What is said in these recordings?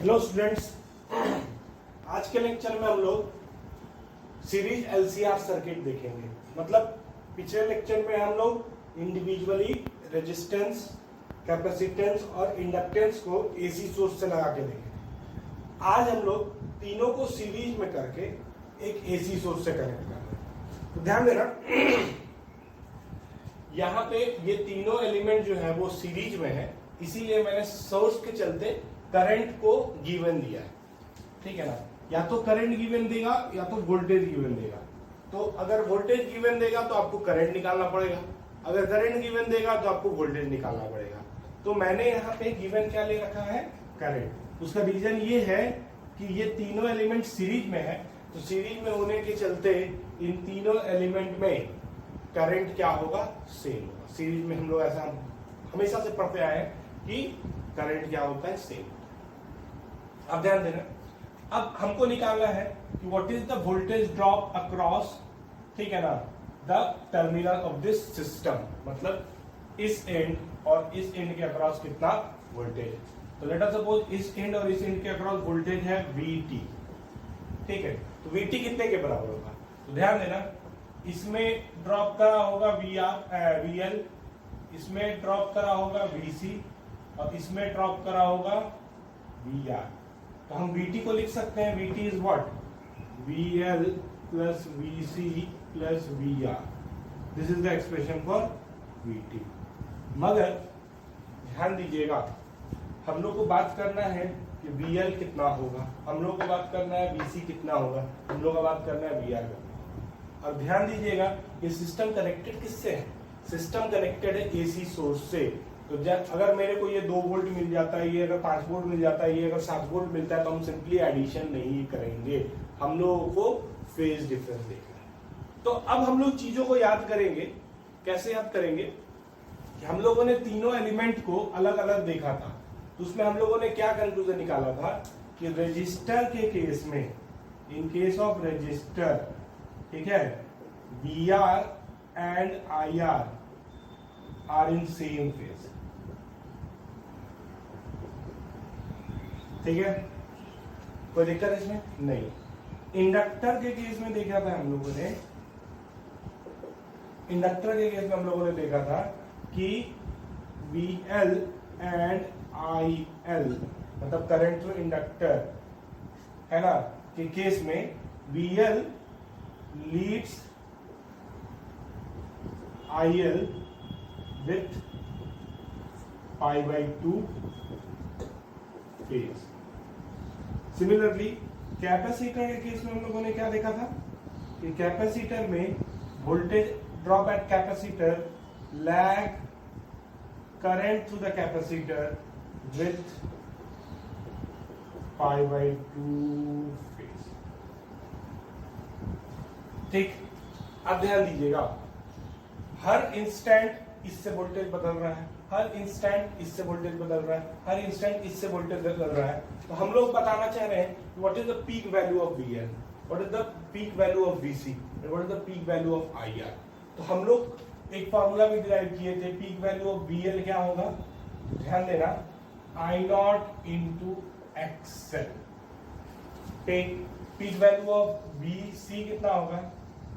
Hello students, आज के lecture में हम लोग सीरीज एलसीआर सर्किट देखेंगे। मतलब पिछले लेक्चर में हम लोग इंडिविजुअली रेजिस्टेंस, कैपेसिटेंस और इंडक्टेंस को एसी सोर्स से लगा के देखेंगे। आज हम लोग तीनों को सीरीज में करके एक एसी सोर्स से कनेक्ट कर रहे हैं। तो ध्यान देना, यहाँ पे ये तीनों एलिमेंट जो है वो सीरीज में है, इसीलिए मैंने सोर्स के चलते करंट को गिवन दिया है। ठीक है ना, या तो करंट गिवन देगा या तो वोल्टेज गिवन देगा। तो अगर वोल्टेज गिवन देगा तो आपको करंट निकालना पड़ेगा, अगर करंट गिवन देगा तो आपको वोल्टेज निकालना पड़ेगा। तो मैंने यहाँ पे गिवन क्या ले रखा है, करंट। उसका रीजन ये है कि ये तीनों एलिमेंट सीरीज में है, तो सीरीज में होने के चलते इन तीनों एलिमेंट में करंट क्या होगा, सेम होगा। सीरीज में हम लोग ऐसा हमेशा से पढ़ते आए हैं कि करंट क्या होता है, सेम। अब ध्यान देना, अब हमको निकालना है कि what is the voltage drop across, ठीक है ना, the terminal of this system. मतलब इस एंड और इस एंड के अक्रॉस कितना वोल्टेज। तो लेट अस सपोज इस एंड और इस एंड के अक्रॉस वोल्टेज है VT। ठीक है, तो VT कितने के बराबर होगा। तो ध्यान देना, इसमें ड्रॉप करा होगा VL, इसमें ड्रॉप करा होगा VC और इसमें ड्रॉप करा होगा VR। तो हम VT को लिख सकते हैं, VT is what, VL plus VC plus VR। This is the expression for VT। मगर ध्यान दीजिएगा, हम लोग को बात करना है कि VL कितना होगा, हम लोग को बात करना है VC कितना होगा, हम लोग को बात करना है VR कितना होगा। और ध्यान दीजिएगा, ये सिस्टम कनेक्टेड किससे है, सिस्टम कनेक्टेड है AC सोर्स से। तो जब अगर मेरे को ये 2 वोल्ट मिल जाता है, ये अगर 5 वोल्ट मिल जाता है, ये अगर 7 वोल्ट मिलता है, तो हम सिंपली एडिशन नहीं करेंगे, हम लोगों को फेज डिफरेंस देखना है। तो अब हम लोग चीजों को याद करेंगे। कैसे याद करेंगे कि हम लोगों ने तीनों एलिमेंट को अलग अलग देखा था, तो उसमें हम लोगों ने क्या कंक्लूजन निकाला था कि रजिस्टर के केस में, इन केस ऑफ रजिस्टर, ठीक है, VR and IR are in same phase. ठीक है, कोई दिक्कत इसमें नहीं। इंडक्टर के केस में देखा था हम लोगों ने, इंडक्टर के केस में हम लोगों ने देखा था कि VL एंड IL, मतलब करंट थ्रू इंडक्टर है ना, के केस में VL leads IL with π/2 phase. Similarly capacitor के केस में हम लोगों ने क्या देखा था कि कैपेसिटर में voltage drop at capacitor lag current through the capacitor with π/2 phase. ठीक, अब ध्यान दीजिएगा, हर इंस्टेंट इससे वोल्टेज बदल रहा है, हर इंस्टेंट इससे वोल्टेज बदल रहा है, हर इंस्टेंट इससे वोल्टेज बदल रहा है। तो हम लोग बताना चाह रहे हैं what is the peak value of VL, what is the peak value of VC and what is the peak value of IR। तो हम लोग एक फार्मूला भी डिराइव किए थे, पीक वैल्यू ऑफ VL क्या होगा, ध्यान देना, I0 into XL। Peak value of VC कितना होगा,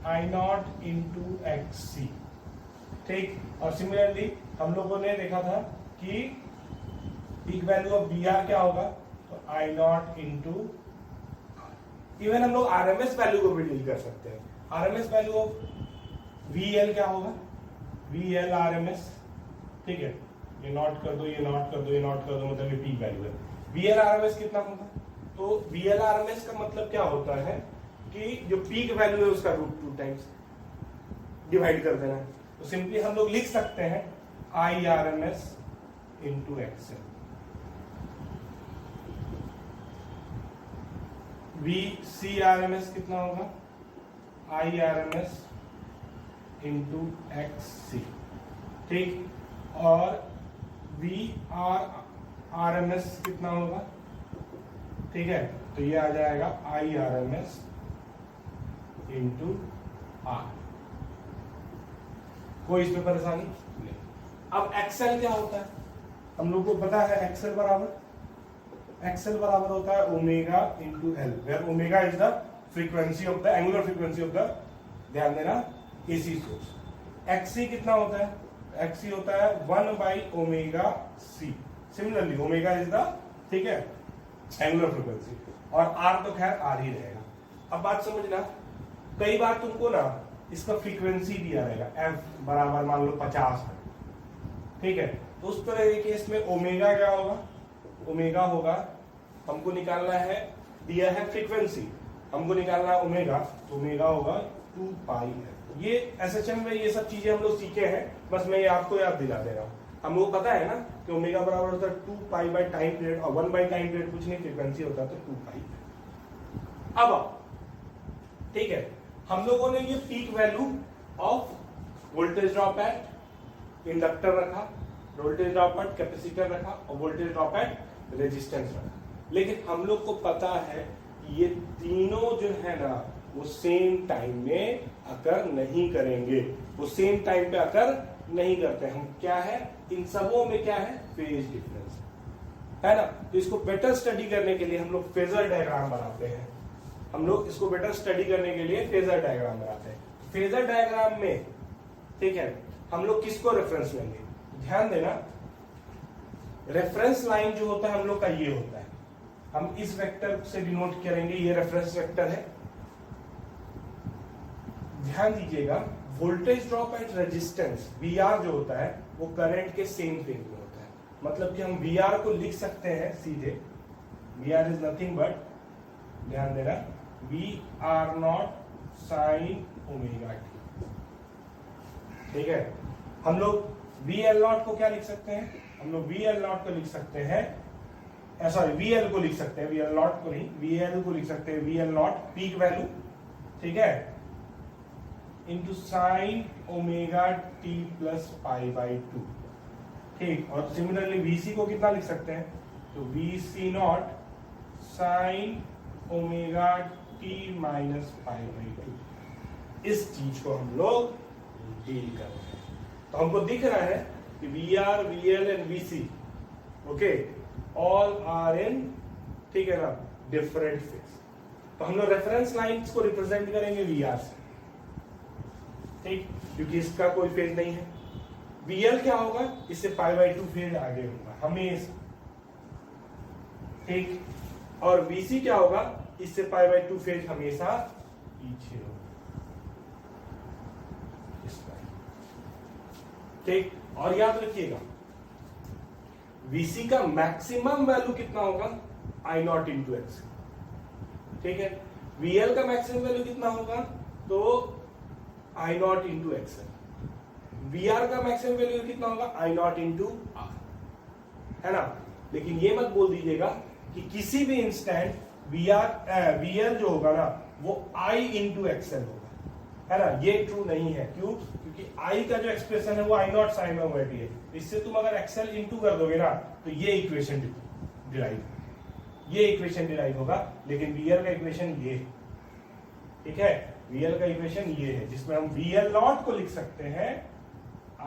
I0 इंटू XC। ठीक, और सिमिलरली हम लोगों ने देखा था कि पीक वैल्यू ऑफ VR क्या होगा, तो I0 इंटू, इवन हम लोग RMS वैल्यू को भी डील कर सकते हैं। RMS वैल्यू ऑफ VL क्या होगा, VL RMS। ठीक है, ये नोट कर दो, ये नोट कर दो, ये नोट कर दो, मतलब ये पीक वैल्यू है। VL RMS कितना होगा, तो VL RMS का मतलब क्या होता है कि जो पीक वैल्यू है उसका √2 टाइम्स डिवाइड कर देना। तो सिंपली हम लोग लिख सकते हैं IRMS इंटू XL। VCRMS कितना होगा, IRMS इंटू XC। ठीक, और VRMS कितना होगा, ठीक है, तो ये आ जाएगा IRMS इंटू R। कोई इसमें परेशानी नहीं। अब XL क्या होता है, हम लोग को पता है XL बराबर एक्सएल बराबर होता है omega into L, where omega is the frequency of the angular frequency of the, ध्यान देना, एसी सोर्स। एक्सी कितना होता है? एक्सी होता है 1/ओमेगा सी। सिमिलरली ओमेगा इज द, ठीक है, एंगुलर फ्रीक्वेंसी, और आर तो खैर आर ही रहेगा। अब बात समझना, कई बार तुमको ना इसका फ्रीक्वेंसी दिया रहेगा, एफ बराबर मान लो 50 है, ठीक है, तो उस तरह के केस में ओमेगा क्या होगा? ओमेगा होगा, हमको निकालना है, दिया है फ्रीक्वेंसी, हमको निकालना है ओमेगा, तो ओमेगा होगा 2 पाई है। ये एसएचएम में ये सब चीजें हम लोग सीखे हैं, बस मैं ये आपको याद दिला दे रहा हूँ। हम लोग को पता है ना कि ओमेगा बराबर होता है 2 पाई बाय टाइम पीरियड, और 1 बाय टाइम पीरियड कुछ नहीं, फ्रीक्वेंसी होता है तो 2 पाई। अब ठीक है, हम लोगों ने ये peak value of voltage drop eight inductor रखा, वोल्टेज ड्रॉप एट कैपेसिटर रखा, और वोल्टेज ड्रॉप एट रेजिस्टेंस रखा। लेकिन हम लोग को पता है कि ये तीनों जो है ना वो सेम टाइम में अकर नहीं करेंगे, वो सेम टाइम पे अकर नहीं करते। हम क्या है, इन सबों में क्या है, फेज डिफरेंस है ना। तो इसको बेटर स्टडी करने के लिए हम लोग फेजर डायग्राम बनाते हैं, हम लोग इसको बेटर स्टडी करने के लिए फेजर डायग्राम बनाते हैं। फेजर डायग्राम में, ठीक है, हम लोग किसको रेफरेंस लेंगे? ध्यान देना, रेफरेंस लाइन जो होता है हम लोग का ये होता है, हम इस वेक्टर से डिनोट करेंगे, ये रेफरेंस वेक्टर है। ध्यान दीजिएगा, voltage drop eight resistance VR जो होता है वो करंट के सेम फेज में होता है। मतलब कि हम वीआर को लिख सकते हैं सीधे, वीआर इज नथिंग बट, ध्यान देना, V R naught sine omega T, ठीक है। हम लोग वी एल नॉट को क्या लिख सकते हैं? हम लोग वी एल नॉट को लिख सकते हैं, सॉरी वी एल को लिख सकते हैं, वी एल नॉट को नहीं, वी एल को लिख सकते हैं, we L not peak value, ठीक है, into sine omega T plus pi by 2, ठीक। और सिमिलरली वीसी को कितना लिख सकते हैं? तो V naught sine omega T minus pi by 2। इस चीज को हम लोग डील कर रहे हैं। तो हमको दिख रहा है कि V R, V L and V C, okay, all are in, ठीक है ना, डिफरेंट फेज। तो हम लोग रेफरेंस लाइंस को रिप्रेजेंट करेंगे वी आर से, ठीक, क्योंकि इसका कोई फेज नहीं है। वी एल क्या होगा? इससे पाई बाई 2 फेज आगे होगा हमेशा, ठीक। और वीसी क्या होगा? इससे पाई बाई 2 फेज हमेशा पीछे होगा, ठीक। और याद रखिएगा, वीसी का मैक्सिमम वैल्यू कितना होगा? आई नॉट इंटू एक्स, ठीक है। वीएल का मैक्सिमम वैल्यू कितना होगा? तो आई नॉट इंटू एक्सएल। वीआर का मैक्सिमम वैल्यू कितना होगा? आई नॉट इंटू आर, है ना। लेकिन ये मत बोल दीजिएगा कि किसी भी इंस्टेंट वीएल जो होगा ना वो आई इंटू एक्सएल होगा, है ना। ये ट्रू नहीं है। क्यों? क्योंकि आई का जो एक्सप्रेशन है वो आई नॉट साइन ओमेगा टी है। इससे तुम अगर एक्सएल इंटू कर दोगे ना तो ये इक्वेशन डिराइव होगा। लेकिन वीएल का इक्वेशन ये है, ठीक है। वीएल का इक्वेशन ये है जिसमें हम वीएल नॉट को लिख सकते हैं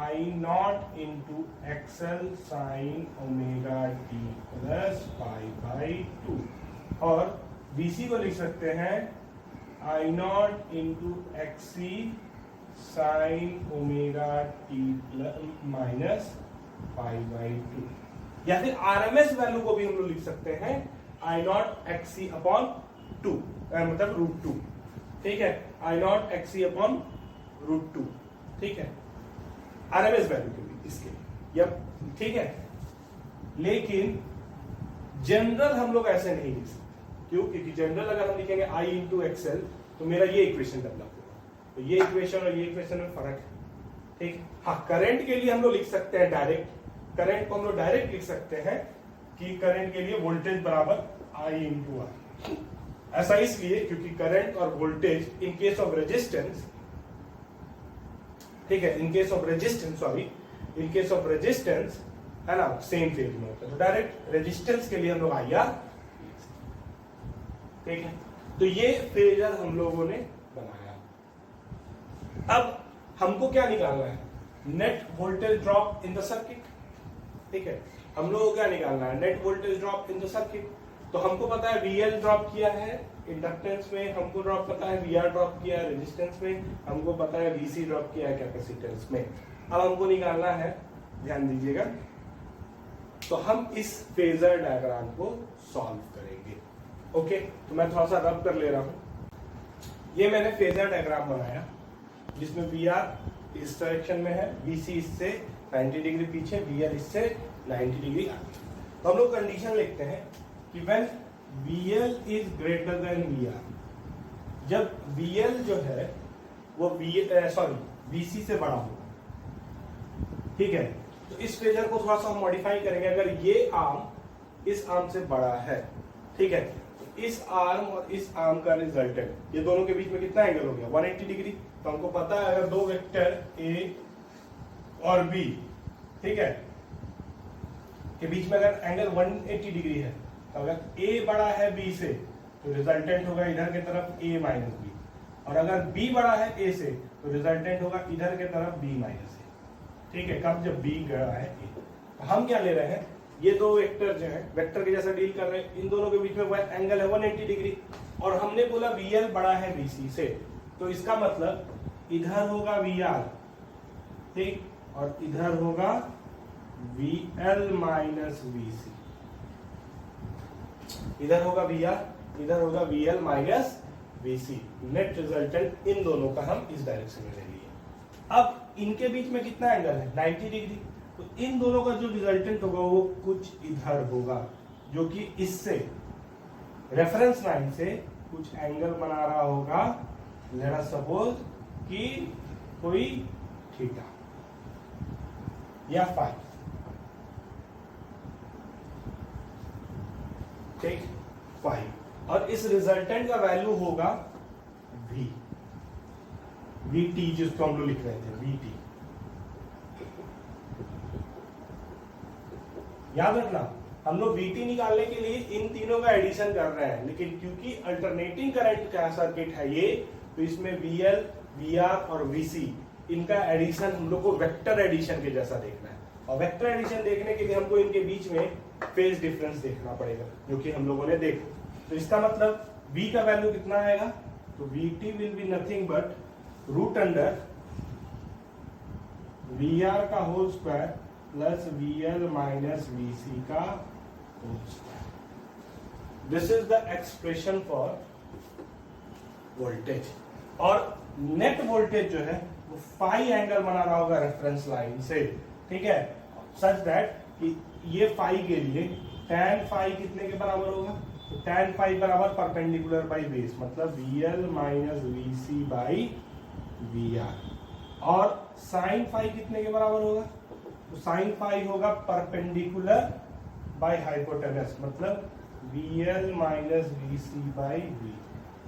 I not into XL sine omega T plus pi by 2, और बीसी को लिख सकते हैं I not into XC sine omega T minus pi by 2, या फिर आरएमएस वैल्यू को भी हम लोग लिख सकते हैं आई नॉट एक्सी अपॉन 2, मतलब रूट 2, ठीक है। I not XC upon root 2, ठीक है, आरएमएस वैल्यू के लिए इसके, यप, ठीक है। लेकिन जनरल हम लोग ऐसे नहीं लिख सकते। क्यों? क्योंकि जनरल अगर हम लिखेंगे आई इंटू एक्सएल तो मेरा ये इक्वेशन डेवलप होगा। तो ये इक्वेशन और ये इक्वेशन में फर्क है, ठीक। हाँ, करंट के लिए हम लोग लिख सकते हैं डायरेक्ट, करंट को हम लोग डायरेक्ट लिख सकते हैं कि करंट के लिए वोल्टेज बराबर आई इंटू आर। ऐसा इसलिए क्योंकि करंट और voltage in case of resistance, ठीक है, इन केस ऑफ रेजिस्टेंस है ना, सेम फेज में होता है। तो डायरेक्ट रेजिस्टेंस के लिए हम लोग आई आर, ठीक है। तो ये फेजर हम लोगों ने बनाया। अब हमको क्या निकालना है? Net voltage drop in the circuit, ठीक है। हम लोगों को क्या निकालना है? Net voltage drop in the circuit. तो हमको पता है VL ड्रॉप किया है इंडक्टेंस में, हमको ड्रॉप पता है VR ड्रॉप किया है रेजिस्टेंस में, हमको पता है VC ड्रॉप किया है कैपेसिटेंस में। अब हमको निकालना है, ध्यान दीजिएगा, तो हम इस फेजर डायग्राम को सॉल्व करेंगे। ओके, तो मैं थोड़ा सा रब कर ले रहा हूं। ये मैंने फेजर डायग्राम बनाया जिसमें VR इस डायरेक्शन में है, VC इससे 90 डिग्री पीछे, VL इससे 90 डिग्री आगे। तो हम लोग कंडीशन लिखते हैं कि when VL is greater than VR, जब VL जो है वो VC से बड़ा होगा, ठीक है। तो इस फेजर को थोड़ा सा हम मॉडिफाई करेंगे। अगर ये आर्म इस आर्म से बड़ा है, ठीक है, तो इस आर्म और इस आर्म का रिजल्टेंट, ये दोनों के बीच में कितना एंगल हो गया 180 डिग्री। तो हमको पता है अगर दो वेक्टर A और B, ठीक है, के बीच में अगर एंगल 180 डिग्री है, तो अगर A बड़ा है B से तो रिजल्टेंट होगा इधर की तरफ A माइनस B, और अगर B बड़ा है A से तो रिजल्टेंट होगा इधर की तरफ B माइनस A, ठीक है। कब? जब B बड़ा है A। तो हम क्या ले रहे हैं, ये दो वेक्टर जो है वेक्टर के जैसा डील कर रहे हैं, इन दोनों के बीच में एंगल है 180 डिग्री, और हमने बोला VL बड़ा है BC से, तो इसका मतलब इधर होगा VR, ठीक, और इधर होगा VL माइनस VC, इधर होगा VR, इधर होगा VL minus VC। Net resultant in दोनों का हम इस डायरेक्शन में ले लिए। अब इनके बीच में कितना एंगल है 90 डिग्री, तो इन दोनों का जो रिजल्टेंट होगा वो कुछ इधर होगा, जो कि इससे रेफरेंस लाइन से कुछ एंगल बना रहा होगा। लेट अस सपोज कि कोई थीटा या फाई, ठीक, फाई, और इस रिजल्टेंट का वैल्यू होगा VT, जिसको हम लोग लिख रहे थे VT। याद रखना, हम लोग VT निकालने के लिए इन तीनों का एडिशन कर रहे हैं, लेकिन क्योंकि अल्टरनेटिंग करंट का सर्किट है ये, तो इसमें VL, VR और VC इनका एडिशन हम लोग को वेक्टर एडिशन के जैसा देखना है, और वेक्टर एडिशन देखने के लिए हमको इनके बीच में फेज डिफरेंस देखना पड़ेगा, जो कि हम लोगों ने देखा। तो इसका मतलब V का वैल्यू कितना आएगा, तो VT will be nothing but root under VR का whole square plus VL minus VC का whole square. This is the expression for voltage, और नेट वोल्टेज जो है वो फाई एंगल बना रहा होगा रेफरेंस लाइन से, ठीक है, सच दैट कि ये फाई के लिए tan फाई कितने के बराबर होगा, तो tan फाई बराबर परपेंडिकुलर बाई बेस, मतलब VL minus VC by VR, और sin फाई कितने के बराबर होगा, तो sin फाई होगा परपेंडिकुलर बाई हाइपोटेनस, मतलब VL minus VC by V।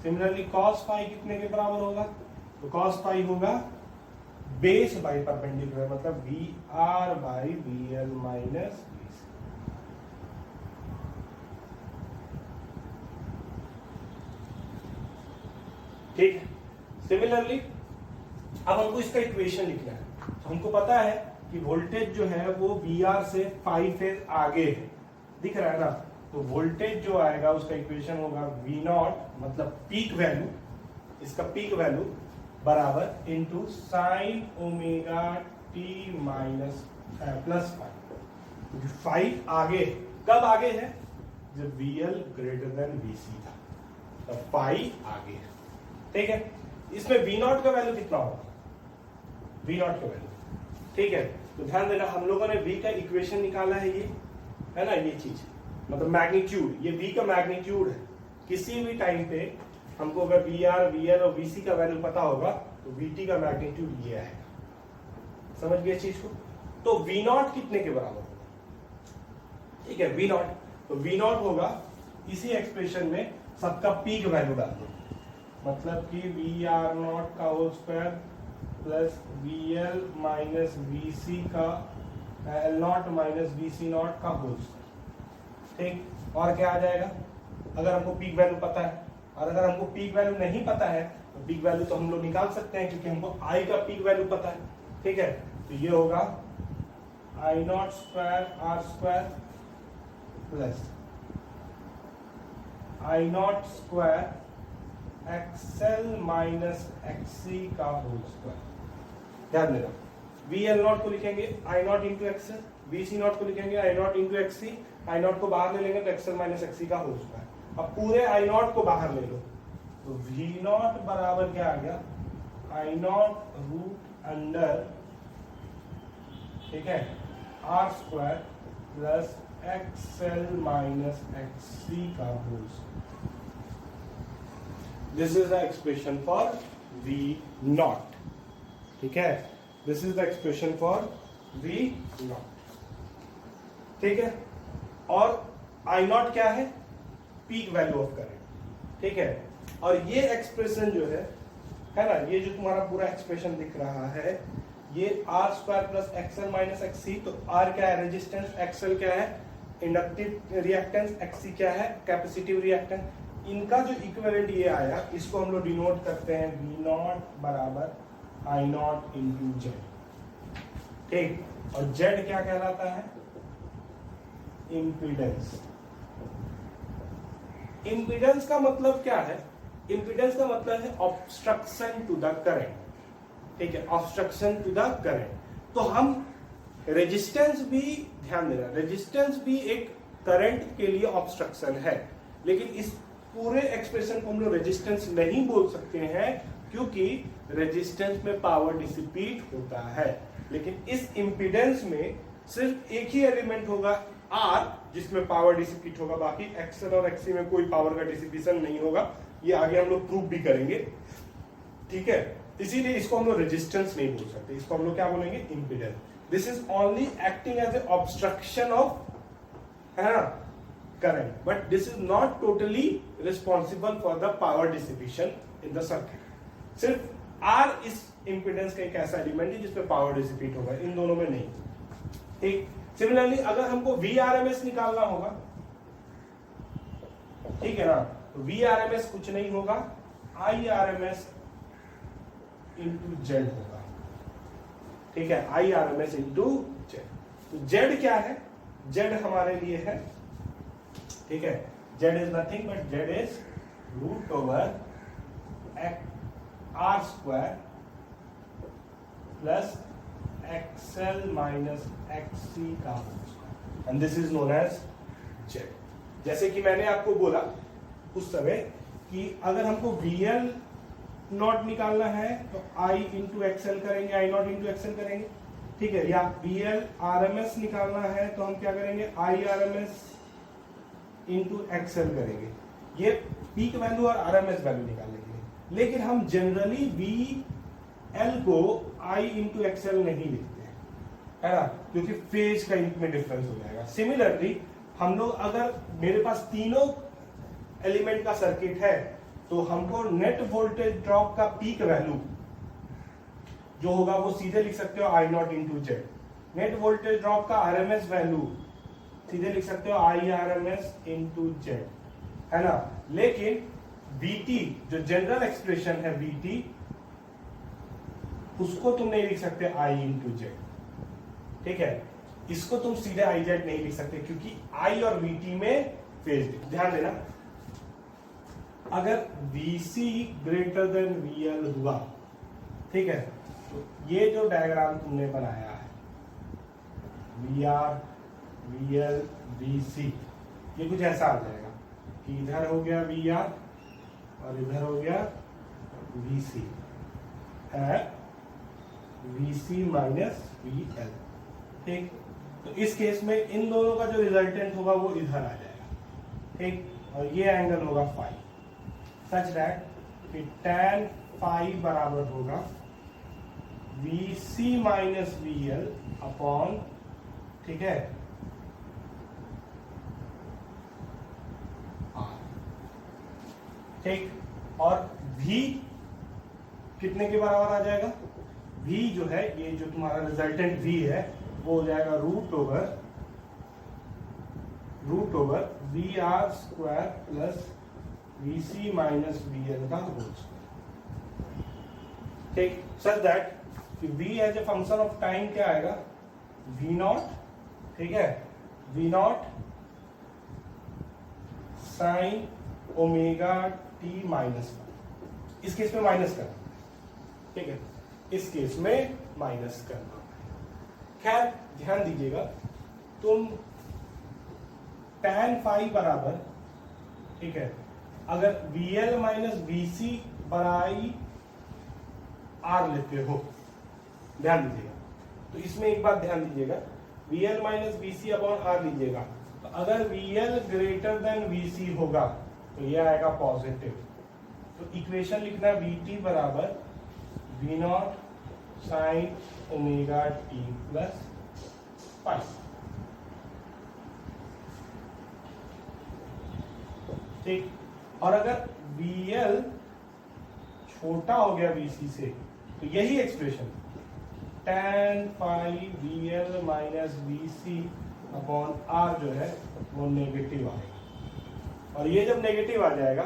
Similarly cos phi कितने के बराबर होगा, तो cos फाई होगा बेस बाई परपेंडिकुलर, मतलब VR by VL minus VC। ठीक है। सिमिलरली अब हमको इसका इक्वेशन लिखना है, तो हमको पता है कि वोल्टेज जो है वो VR से 5 फेज आगे है, दिख रहा है ना, तो वोल्टेज जो आएगा उसका इक्वेशन होगा V0, मतलब पीक वैल्यू, इसका पीक वैल्यू बराबर into sine omega t minus plus 5 आगे, कब आगे है, जब VL ग्रेटर देन VC था, तब 5 आगे है, ठीक है। इसमें V0 का वैल्यू कितना होगा, V0 का वैल्यू, ठीक है। तो ध्यान देना, हम लोगों ने V का इक्वेशन निकाला है, ये है ना, ये चीज मतलब मैग्नीट्यूड, ये V का मैग्नीट्यूड है। किसी भी टाइम पे हमको अगर VR, VL और VC का वैल्यू पता होगा तो VT का मैग्नीट्यूड ये आएगा, समझ गए चीज को। तो V0 कितने के बराबर होगा, ठीक है, V0, तो V0 होगा इसी एक्सप्रेशन में सबका पीक वैल्यू डाल दो, मतलब कि VR0 का whole square plus VL minus VC का L0 माइनस VC0 का होल स्क्वायर, ठीक। और क्या आ जाएगा, अगर हमको पीक वैल्यू पता है, और अगर हमको पीक वैल्यू नहीं पता है तो पीक वैल्यू तो हम लोग निकाल सकते हैं, क्योंकि हमको I का पीक वैल्यू पता है, ठीक है। तो ये होगा I0 square R square plus I not square XL minus XC का होल स्क्वायर। ध्यान देना, वी एल नॉट को लिखेंगे I not into XL, V C not को लिखेंगे I not into XC, I not को बाहर ले लेंगे तो एक्सएल माइनस एक्सी का होल स्क्वायर। अब पूरे आई नॉट को बाहर ले लो तो वी नॉट बराबर क्या आ गया, आई नॉट रूट अंडर, ठीक है, R square plus XL minus XC का whole square. This is the expression for V not, ठीक है, this is the expression for V not, ठीक है। और आई नॉट क्या है, पीक वैल्यू ऑफ करंट, ठीक है। और ये एक्सप्रेशन जो है ना, ये जो तुम्हारा पूरा एक्सप्रेशन दिख रहा है, ये R square plus XL minus XC, तो आर क्या है, रेजिस्टेंस, एक्सएल क्या है, इंडक्टिव रिएक्टेंस, एक्सी क्या है, कैपेसिटिव रिएक्टेंस। इनका जो इक्विवेलेंट ये आया, इसको हम लोग डिनोट करते हैं वी नॉट बराबर आई नॉट इंटू जेड, ठीक। और जेड क्या कहलाता है, इम्पीडेंस। इम्पीडेंस का मतलब क्या है, इम्पीडेंस का मतलब है ऑब्स्ट्रक्शन टू द करंट, ठीक है, ऑब्स्ट्रक्शन टू द करंट। तो हम रेजिस्टेंस भी, ध्यान देना, रेजिस्टेंस भी एक करंट के लिए ऑब्स्ट्रक्शन है, लेकिन इस पूरे एक्सप्रेशन को हम लोग रेजिस्टेंस नहीं बोल सकते हैं क्योंकि रेजिस्टेंस में पावर डिसिपीट होता है, लेकिन इस इम्पीडेंस में सिर्फ एक ही एलिमेंट होगा आर जिसमें पावर डिसिपीट होगा, बाकी एक्सएल और एक्सी में कोई पावर का डिसिपीशन नहीं होगा। ये आगे हम लोग प्रूव भी करेंगे, ठीक है। इसीलिए इसको हम लोग रेजिस्टेंस नहीं बोल सकते, इसको हम लोग क्या बोलेंगे, impedance. This is only acting as a obstruction of, है ना, current, but this is not totally responsible for the power dissipation in the circuit. सिर्फ आर इस इम्पीडेंस का एक ऐसा एलिमेंट है जिसपे पावर डिसिपेट होगा, इन दोनों में नहीं, ठीक। सिमिलरली अगर हमको वी आर एम एस निकालना होगा, ठीक है ना, तो वी आर एम एस कुछ नहीं होगा, I R M S into Z होगा, ठीक है, I R M S into Z. तो जेड क्या है, जेड हमारे लिए है, ठीक है, Z is nothing but Z is root over R square plus XL minus XC का whole square, and this is known as Z. जैसे कि मैंने आपको बोला उस समय कि अगर हमको वीएल नॉट निकालना है तो आई इंटू एक्सएल करेंगे, आई नॉट इंटू एक्सएल करेंगे, ठीक है, या वीएल आरएमएस निकालना है तो हम क्या करेंगे, आई आरएमएस इंटू एक्सएल करेंगे, ये पीक वैल्यू और आरएमएस वैल्यू निकालने के लिए। लेकिन हम जनरली वी एल को आई इंटू एक्सएल नहीं लिखते हैं, है ना, क्योंकि फेज का इनमें डिफरेंस हो जाएगा। सिमिलरली हम लोग, अगर मेरे पास तीनों एलिमेंट का सर्किट है तो हमको नेट वोल्टेज ड्रॉप का पीक वैल्यू जो होगा वो सीधे लिख सकते हो I not into Z. Net voltage drop का आरएमएस वैल्यू सीधे लिख सकते हो I R M S into Z, है ना। लेकिन वीटी जो जनरल एक्सप्रेशन है वीटी, उसको तुम नहीं लिख सकते आई इंटू जेड, ठीक है, इसको तुम सीधे आई जेड नहीं लिख सकते क्योंकि आई और वीटी में फेज। ध्यान देना, अगर VC ग्रेटर देन VL हुआ, ठीक है, तो ये जो डायग्राम तुमने बनाया है VR VL VC, ये कुछ ऐसा आ जाएगा कि इधर हो गया VR और इधर हो गया VC है, VC माइनस VL, ठीक। तो इस केस में इन दोनों का जो रिजल्टेंट होगा वो इधर आ जाएगा, ठीक, और ये एंगल होगा फाई, सच दैट कि tan फाई बराबर होगा VC माइनस VL अपॉन, ठीक है, R, ठीक। और V कितने के बराबर आ जाएगा, V जो है, ये जो तुम्हारा रिजल्टेंट V है वो हो जाएगा root over V R square plus VC minus VL का होल स्क्वायर, ठीक, सच दैट कि V as a function of time क्या आएगा, V नॉट, ठीक है, V naught sine omega T minus 1। इस केस में माइनस करना, ठीक है, इस केस में माइनस करना। खैर ध्यान दीजिएगा, तुम tan फाई बराबर, ठीक है, अगर VL माइनस BC बराई R लेते हो, ध्यान दीजिएगा, तो इसमें एक बात ध्यान दीजिएगा, VL minus BC upon R लीजिएगा, तो अगर VL ग्रेटर देन VC होगा तो ये आएगा पॉजिटिव। तो इक्वेशन लिखना है VT बराबर V naught sine omega T plus पाई। ठीक, और अगर VL छोटा हो गया VC से तो यही expression tan phi VL minus BC upon R जो है वो नेगेटिव आएगा। और ये जब नेगेटिव आ जाएगा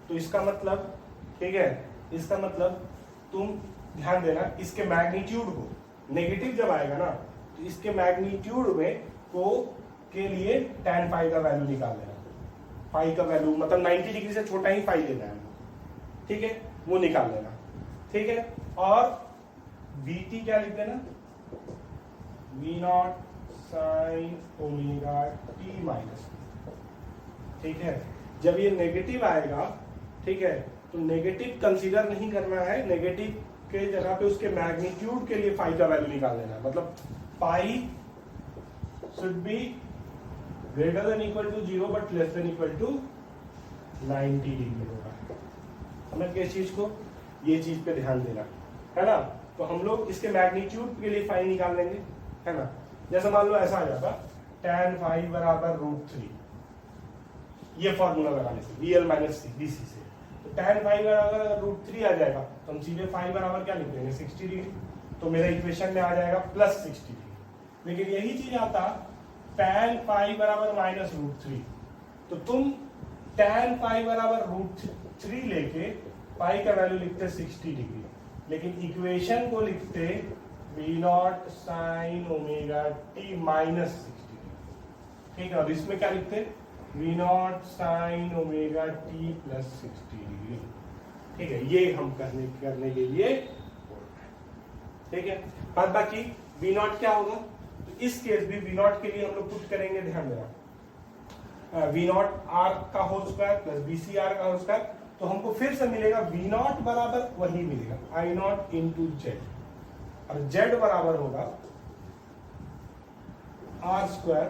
तो इसका मतलब, ठीक है, इसका मतलब तुम ध्यान देना, इसके मैग्नीट्यूड को, नेगेटिव जब आएगा ना तो इसके मैग्नीट्यूड में को के लिए tan फाई का वैल्यू निकाल लेना। फाई का वैल्यू मतलब 90 डिग्री से छोटा ही फाई लेना है, ठीक है, वो निकाल लेना, ठीक है। और VT क्या लिख देना, V naught sine omega T minus, ठीक है। जब ये नेगेटिव आएगा, ठीक है, तो नेगेटिव कंसीडर नहीं करना है, नेगेटिव के जगह पे उसके मैग्नीट्यूड के लिए फाई का वैल्यू निकाल लेना, मतलब pi should be greater than equal to 0 but less than equal to 90 degree होगा। समझ गए इस चीज को, ये चीज पे ध्यान देना है ना। तो हम लोग इसके मैग्नीट्यूड के लिए फाई निकाल लेंगे, है ना। जैसे मान लो ऐसा आ जाता tan फाई बराबर √3, ये फॉर्मूला लगाने से VL माइनस BC से, तो tan फाई बराबर √3 आ जाएगा, तो हम सीधे फाई बराबर क्या लिख देंगे 60 डिग्री, तो मेरा इक्वेशन में आ जाएगा प्लस 60 डिग्री। लेकिन यही चीज आता tan फाई बराबर माइनस √3, तो तुम tan फाई बराबर √3 लेके पाई का वैल्यू लिखते 60 डिग्री, लेकिन इक्वेशन को लिखते V naught sine omega T minus 60 degree, ठीक है। और इसमें क्या लिखते V naught sine omega T plus 60 degree, ठीक है। ये हम करने के लिए, ठीक है। बाद बाकी V नॉट क्या होगा, तो इस केस भी V नॉट के लिए हम लोग पुट करेंगे, ध्यान देना, V नॉट R का whole square plus BC R का होल स्क्वायर, तो हमको फिर से मिलेगा V नॉट बराबर वही मिलेगा I नॉट इंटू जेड, और जेड बराबर होगा R स्क्वायर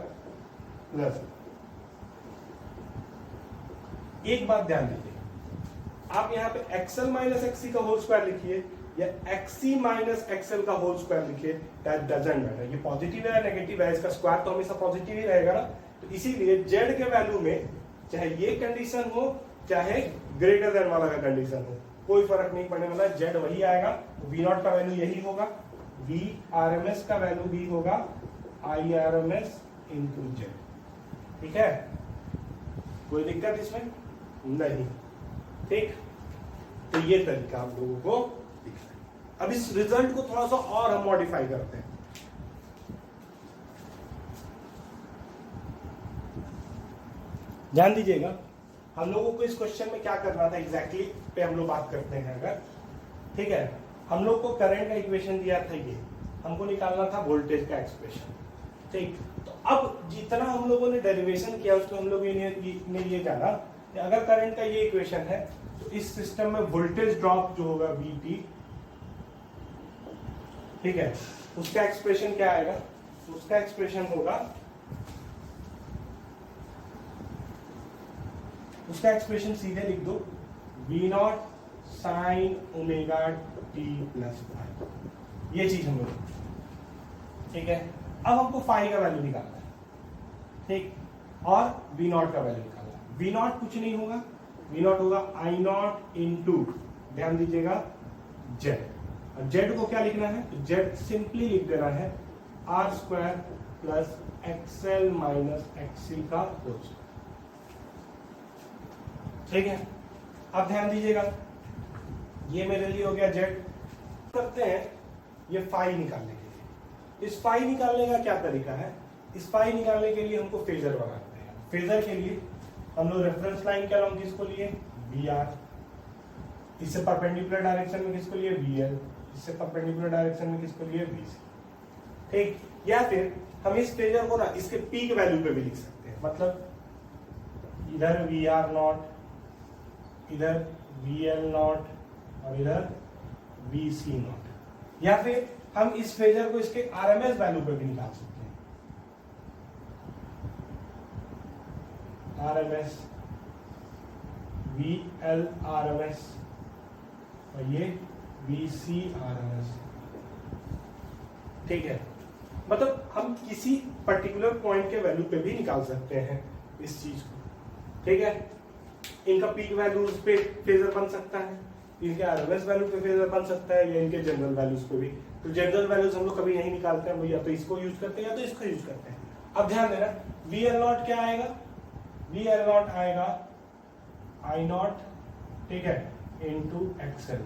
प्लस। एक बात ध्यान दीजिए, आप यहाँ पे XL माइनस XC का होल स्क्वायर लिखिए या XC माइनस XL का होल स्क्वायर लिखिए, दैट डजंट मैटर। ये पॉजिटिव है या नेगेटिव है, इसका स्क्वायर तो हमेशा पॉजिटिव ही रहेगा ना। तो इसीलिए जेड के वैल्यू में चाहे ये कंडीशन हो चाहे ग्रेटर देन वाला का कंडीशन हो, कोई फर्क नहीं पड़ने वाला, जेड वही आएगा। V नॉट का वैल्यू यही होगा, V RMS का वैल्यू भी होगा IRMS इंटू जेड, ठीक है। कोई दिक्कत इसमें नहीं, ठीक। तो ये तरीका आप लोगों को दिखता है। अब इस रिजल्ट को थोड़ा सा और हम मॉडिफाई करते हैं। ध्यान दीजिएगा, हम लोगों को इस क्वेश्चन में क्या करना था एग्जैक्टली पे हम लोग बात करते हैं अगर, ठीक है। हम लोग को करंट का इक्वेशन दिया था, ये हमको निकालना था वोल्टेज का एक्सप्रेशन, ठीक। तो अब जितना हम लोगों ने डेरिवेशन किया उसको हम लोग ने ये जाना कि अगर करंट का ये इक्वेशन है तो इस सिस्टम में वोल्टेज ड्रॉप जो होगा VT, ठीक है, उसका एक्सप्रेशन क्या आएगा, उसका एक्सप्रेशन होगा, उसका एक्सप्रेशन सीधे लिख दो V naught sine omega T plus phi, ये चीज हम लोग, ठीक है। अब हमको फाई का वैल्यू निकालना है, ठीक, और V नॉट का वैल्यू निकालना है। V नॉट कुछ नहीं होगा, V नॉट होगा I नॉट इंटू, ध्यान दीजिएगा, जेड। और जेड को क्या लिखना है, तो जेड सिंपली लिख देना है R square plus XL minus XC का होल स्क्वायर, ठीक है। अब ध्यान दीजिएगा, ये मेरे लिए हो गया जेड। करते हैं ये फाई निकालने के लिए। इस फाई निकालने का क्या तरीका है, इस फाई निकालने के लिए हमको फेजर बनाते हैं। फेजर के लिए हम लोग रेफरेंस लाइन के अलॉन्ग किसको लिए, वी आर। इससे परपेंडिकुलर डायरेक्शन में किसको लिए, वी एल। इससे परपेंडिकुलर डायरेक्शन में किसको लिए, वी सी। ठीक, या फिर हम इस फेजर को ना इसके पीक वैल्यू पे भी लिख सकते हैं, मतलब इधर वी आर नॉट, इधर वी एल नॉट और इधर वी सी नॉट। या फिर हम इस फेजर को इसके आरएमएस वैल्यू पे भी निकाल सकते हैं, आरएमएस, वी एल आरएमएस और ये वी सी आरएमएस। ठीक है, मतलब हम किसी पर्टिकुलर पॉइंट के वैल्यू पे भी निकाल सकते हैं इस चीज को। ठीक है, इनका पीक वैल्यूज पे फेजर बन सकता है, इनके आरएमएस वैल्यू पे फेजर बन सकता है, या इनके जनरल वैल्यूज पे भी। तो जनरल वैल्यूज हम लोग कभी नहीं निकालते हैं, या तो इसको यूज करते हैं या तो इसको यूज करते हैं। अब ध्यान देना, वी एल नॉट क्या आएगा, वी एल नॉट आएगा आई नॉट, ठीक है, into XL,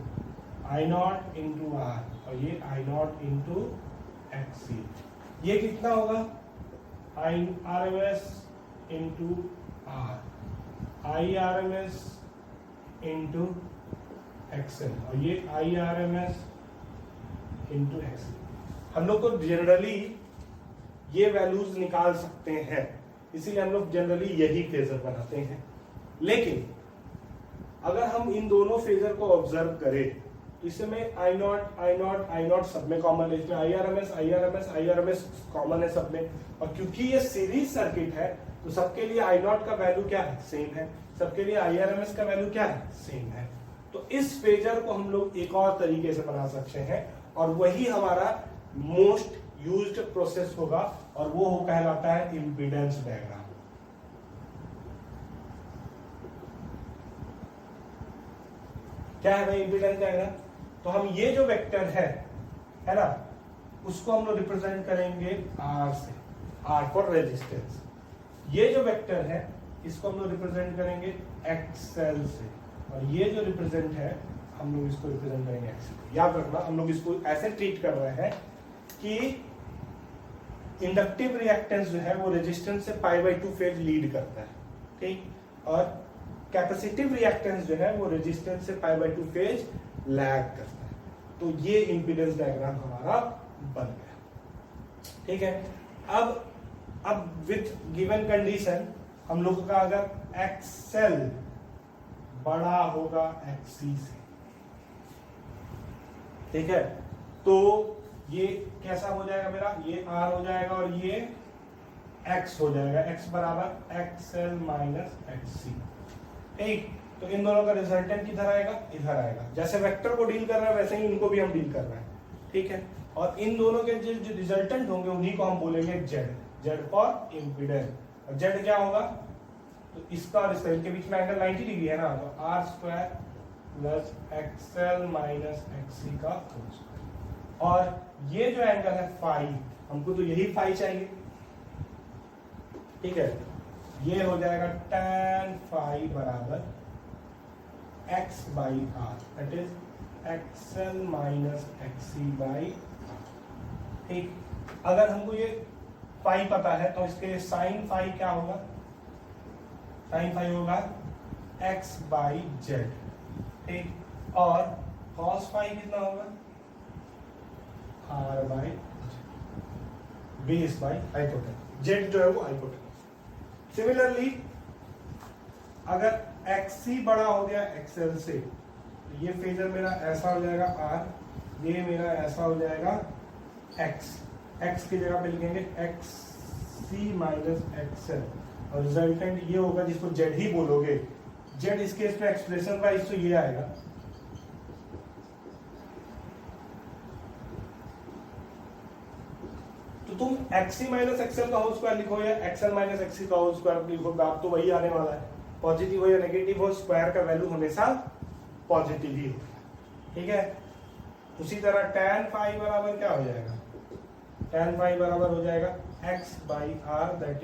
I not into R और ये आई नॉट इंटू एक्सी। ये कितना होगा, I R M S into R, I R M S into XL और ये I R M S into XL. हम लोग को जनरली ये वैल्यूज निकाल सकते हैं, इसीलिए हम लोग जनरली यही फेजर बनाते हैं। लेकिन अगर हम इन दोनों फेजर को ऑब्जर्व करें, इसमें आई नॉट सब में कॉमन है, इसमें I R M S common है सब में। और क्योंकि ये सीरीज सर्किट है तो सबके लिए आई नॉट का वैल्यू क्या है, सेम है, सबके लिए आई आर एम एस का वैल्यू क्या है, सेम है। तो इस फेजर को हम लोग एक और तरीके से बना सकते हैं और वही हमारा मोस्ट यूज्ड प्रोसेस होगा और वो कहलाता है इम्पीडेंस डायग्राम। क्या है भाई इम्पीडेंस डायग्राम? तो हम ये जो वेक्टर है ना, उसको हम लोग रिप्रेजेंट करेंगे आर से, आर फॉर रेजिस्टेंस। ये जो वेक्टर है इसको हम लोग रिप्रेजेंट करेंगे एक्सएल से, और ये जो रिप्रेजेंट है हम लोग इसको रिप्रेजेंट करेंगे एक्सएल। याद रखना, हम लोग इसको ऐसे ट्रीट कर रहे हैं कि इंडक्टिव रिएक्टेंस जो है वो रेजिस्टेंस से π/2 फेज लीड करता है, ठीक, और कैपेसिटिव रिएक्टेंस जो है वो रेजिस्टेंस से π/2 फेज लैग करता है। तो ये इंपीडेंस डायग्राम हमारा बन गया। ठीक है, अब विथ गिवन कंडीशन हम लोग का अगर एक्सएल बड़ा होगा एक्सी से, ठीक है, तो ये कैसा हो जाएगा मेरा, ये आर हो जाएगा और ये एक्स हो जाएगा, एक्स बराबर एक्सएल माइनस एक्ससी। ठीक, तो इन दोनों का रिजल्टेंट किधर आएगा, इधर आएगा। जैसे वेक्टर को डील कर रहे हैं वैसे ही इनको भी हम डील कर रहे हैं। ठीक है, और इन दोनों के जो रिजल्टेंट होंगे उन्हीं को हम बोलेंगे जेड, जेड फॉर इम्पीडेंस। और जेड क्या होगा, तो इसका और इसका इनके बीच में एंगल 90 डिग्री है ना, तो R square plus XL minus XC का होल स्क्वायर। और ये जो एंगल है फाई, हमको तो यही फाई चाहिए। ठीक है, ये हो जाएगा tan फाई बराबर x by R, that is XL minus XC by R. ठीक, अगर हमको ये फाई पता है तो इसके लिए साइन फाई क्या होगा, साइन फाई होगा x बाई जेड। ठीक, और cos फाई कितना होगा, r by base by hypotenuse, Z जो है वो हाइपोटेनस। सिमिलरली अगर एक्सी बड़ा हो गया एक्सएल से, तो ये फेजर मेरा ऐसा हो जाएगा आर, ये मेरा ऐसा हो जाएगा एक्स, एक्स की जगह पे लिखेंगे एक्स सी माइनस एक्सएल, और रिजल्टेंट ये होगा जिसको जेड ही बोलोगे। जेड इस केस में एक्सप्रेशन वाइज तो ये आएगा, तो तुम एक्सी माइनस एक्सएल का होल स्क्वायर लिखो या एक्सएल माइनस एक्सी का होल स्क्वायर लिखो, बात तो वही आने वाला है। पॉजिटिव हो या नेगेटिव हो, स्क्वायर का वैल्यू हमेशा पॉजिटिव ही होगा। ठीक है, उसी तरह tan फाई बराबर क्या हो जाएगा, tan फाई बराबर हो जाएगा x by R, that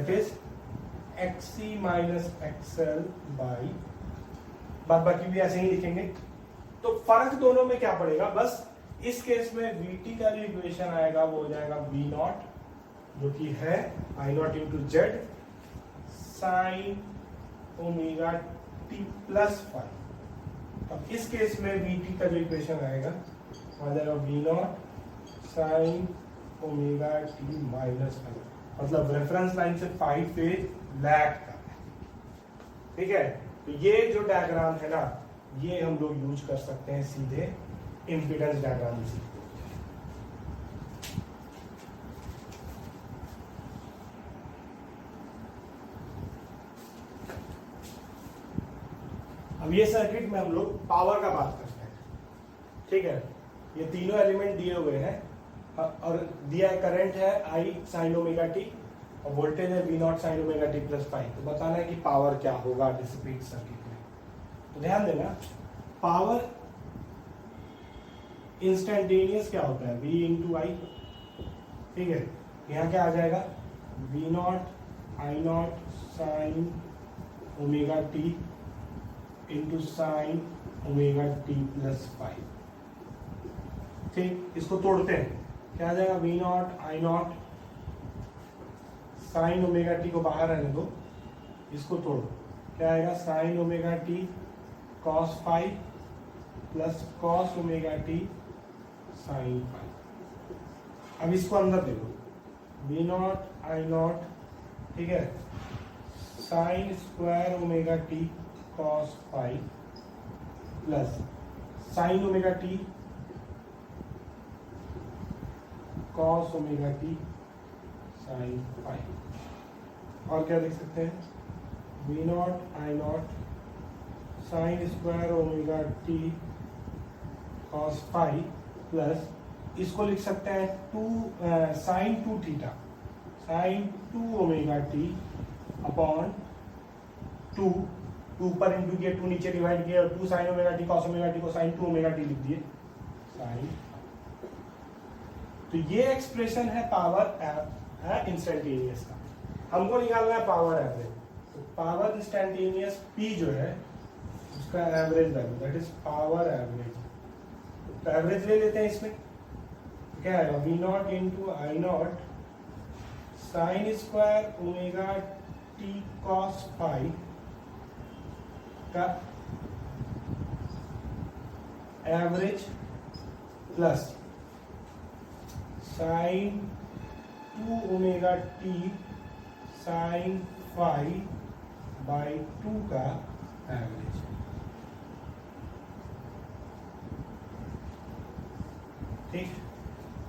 is XC minus XL by, बाद बाकी भी ऐसे ही लिखेंगे। तो फर्क दोनों में क्या पड़ेगा, बस इस केस में vt का जो इक्वेशन आएगा वो हो जाएगा v नॉट जो कि है I not into Z sine omega T plus phi. अब इस केस में वी टी का जो इक्वेशन आएगा आ जाएगा V naught sine omega T minus phi, मतलब रेफरेंस लाइन से फाइव फेज लैग का है। ठीक है, तो ये जो डायग्राम है ना, ये हम लोग यूज कर सकते हैं सीधे इम्पीडेंस डायग्राम से। अब ये सर्किट में हम लोग पावर का बात करते हैं। ठीक है, ये तीनों एलिमेंट दिए हुए हैं और दिया करंट है आई साइन ओमेगा टी और वोल्टेज है V naught sine omega T plus phi. तो बताना है कि पावर क्या होगा डिसिपेट सर्किट में। तो ध्यान देना, पावर इंस्टेंटेनियस क्या होता है, V इंटू आई। ठीक है, यहाँ क्या आ जाएगा V not I not sine omega T into sine omega T plus phi. ठीक, इसको तोड़ते हैं, क्या आ जाएगा V not I not sine omega T को बाहर रहने दो, इसको तोड़ो, क्या आएगा sine omega T cos five plus cos omega T sine phi. अब इसको अंदर देखो वी नॉट आई नॉट, ठीक है, sine square omega T cos five plus sine omega T cos omega T sine five. और क्या देख सकते हैं V not I not sine square omega T cos five plus इसको लिख सकते हैं two sine two theta sine two omega t upon two, ऊपर इंटू किया, टू नीचे डिवाइड किया, two sine omega T cos omega T को sine two omega t लिख दिए साइन। तो ये एक्सप्रेशन है पावर इंस्टेंटेनियस का। हमको निकालना है पावर एवरेज। तो पावर इंस्टेंटेनियस P जो है उसका average value, that is power average. तो एवरेज ले लेते हैं इसमें, तो क्या आएगा V not into I not sine square omega T cos phi का average plus sine two omega T sine phi by two का एवरेज। ठीक,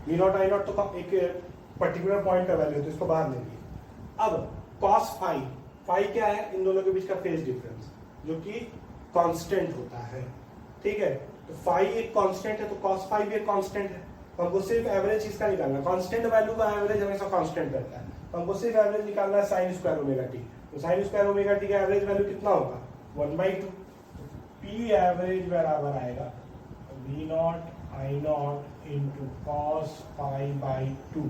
वी नॉट आई नॉट तो एक पर्टिकुलर पॉइंट का वैल्यू है तो इसको बाहर ले लिए। अब कॉस फाइव, फाइव क्या है, इन दोनों के बीच का फेज डिफरेंस जो कि कांस्टेंट होता है। ठीक है, तो फाइव एक कांस्टेंट है तो कॉस फाइव भी एक कांस्टेंट है, तो हमको सिर्फ एवरेज इसका निकालना है। कांस्टेंट वैल्यू का एवरेज हमेशा कांस्टेंट रहता है, तो हमको सिर्फ एवरेज निकालना है साइन स्क्वायर ओमेगा टी। तो साइन स्क्वायर ओमेगा टी का एवरेज वैल्यू कितना होगा 1/2। तो पी एवरेज बराबर आएगा V not I not into cos five by two.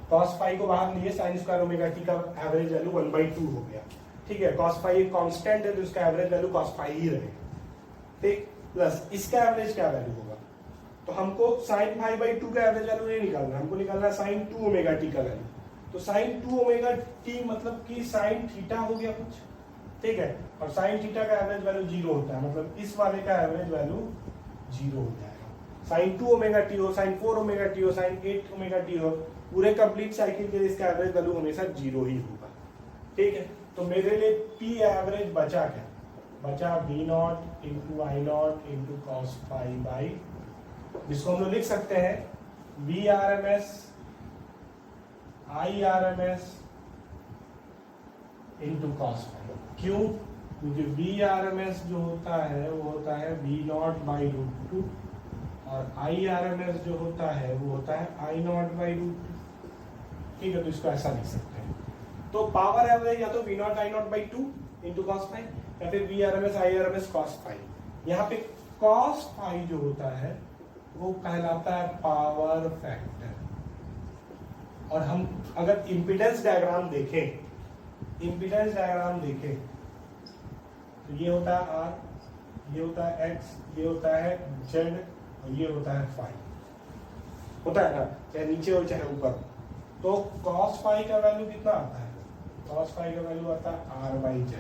Cos five को बाहर लिए, साइन स्क्वायर ओमेगा टी का एवरेज वैल्यू 1/2 हो गया। ठीक है, कॉस फाइव कांस्टेंट है तो इसका एवरेज वैल्यू कॉस फाइव ही रहेगा। ठीक, प्लस इसका एवरेज क्या वैल्यू होगा, तो हमको साइन फाइव बाई टू का एवरेज वैल्यू नहीं निकालना, हमको निकालना है साइन टू ओमेगा टी का वैल्यू। तो साइन टू ओमेगा टी मतलब कि साइन थीटा हो गया कुछ। ठीक है, और साइन थीटा का एवरेज वैल्यू 0 होता है, मतलब इस वाले का एवरेज वैल्यू 0 हो जाएगा। साइन टू ओमेगा टी हो, साइन फोर ओमेगा टी हो, साइन एट ओमेगा टी हो, पूरे कंप्लीट साइकिल के लिए इसका एवरेज वैल्यू हमेशा 0 ही होगा। ठीक है, तो मेरे लिए पी एवरेज बचा क्या, बचा V not into I not into cos five by, जिसको हम लोग लिख सकते हैं V R M S I R M S into cos five. क्यों, क्योंकि वी आर एम एस जो होता है वो होता है V naught by root two और आई आर एम एस जो होता है वो होता है I naught by root to. ठीक है, तो इसको ऐसा लिख सकते हैं। तो पावर एवरेज या तो V not I naught by two into cos five या फिर V R M S I R M S cos five. यहाँ पे कॉस फाइव जो होता है वो कहलाता है पावर फैक्टर। और हम अगर इम्पीडेंस डायग्राम देखें, इम्पीडेंस डायग्राम देखें तो ये होता है आर, ये होता है एक्स, ये होता है जेड और ये होता है फाइव। होता है ना, चाहे नीचे हो चाहे ऊपर। तो cos फाई का वैल्यू कितना आता है? cos फाई का वैल्यू आता है r/z।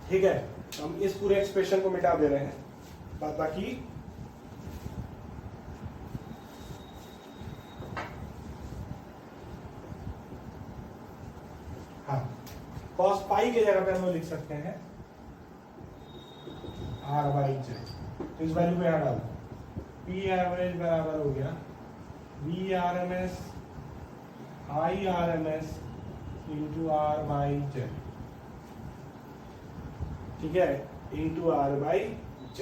ठीक है, हम इस पूरे एक्सप्रेशन को मिटा दे रहे हैं, बाद बाकी हाँ, cos पाई की जगह पे हम लोग लिख सकते हैं r/z। तो इस वैल्यू को यहाँ डाल दो, पी एवरेज बराबर हो गया VRMS IRMS इंटू r/z। ठीक है, इंटू r/z।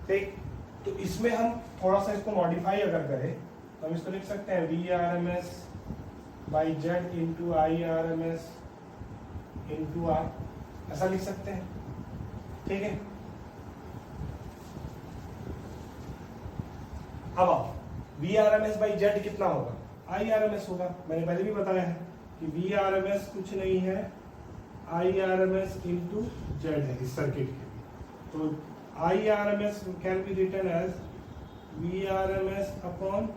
ठीक, तो इसमें हम थोड़ा सा इसको मॉडिफाई अगर करें तो हम इसको लिख सकते हैं VRMS by z into IRMS into r, ऐसा लिख सकते हैं। ठीक है, अब आओ, VRMS बाई z कितना होगा? IRMS होगा। मैंने पहले भी बताया है कि VRMS कुछ नहीं है, IRMS इंटू z है इस सर्किट के। तो IRMS can be written as VRMS upon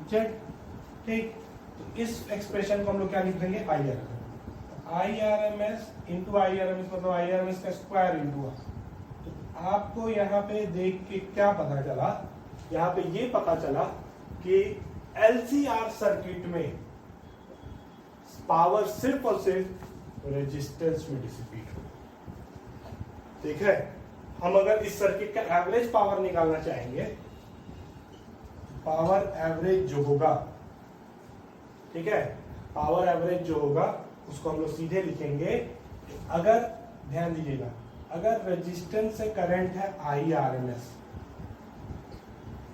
z। ठीक, तो इस एक्सप्रेशन को हम लोग क्या लिख देंगे? IRMS इंटू IRMS मतलब IRMS का स्क्वायर इंटू r। तो आपको यहाँ पे देख के क्या पता चला? यहाँ पे ये पता चला कि LCR सर्किट में पावर सिर्फ और सिर्फ रेजिस्टेंस में डिसिपेट हो। ठीक है, हम अगर इस सर्किट का एवरेज पावर निकालना चाहेंगे, पावर एवरेज जो होगा, ठीक है, पावर एवरेज जो होगा उसको हम लोग सीधे लिखेंगे। अगर ध्यान दीजिएगा, अगर रेजिस्टेंस से करंट है IRMS,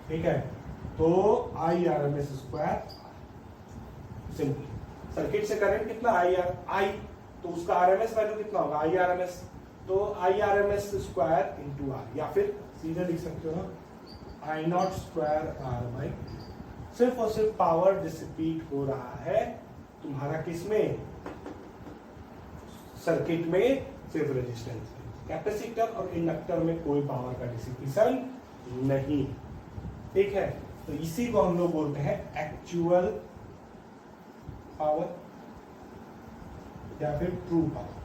ठीक है, तो IRMS स्क्वायर, सिंपल। सर्किट से करंट कितना? I, तो उसका RMS वैल्यू कितना होगा? IRMS, तो IRMS स्क्वायर इंटू r, या फिर सीधे लिख सकते हो I0 स्क्वायर r/। सिर्फ और सिर्फ पावर डिसिपेट हो रहा है तुम्हारा किसमें? सर्किट में सिर्फ रेजिस्टेंस। कैपेसिटर और इंडक्टर में कोई पावर का डिसिपेशन नहीं। ठीक है, तो इसी को हम लोग बोलते हैं एक्चुअल पावर या फिर ट्रू पावर।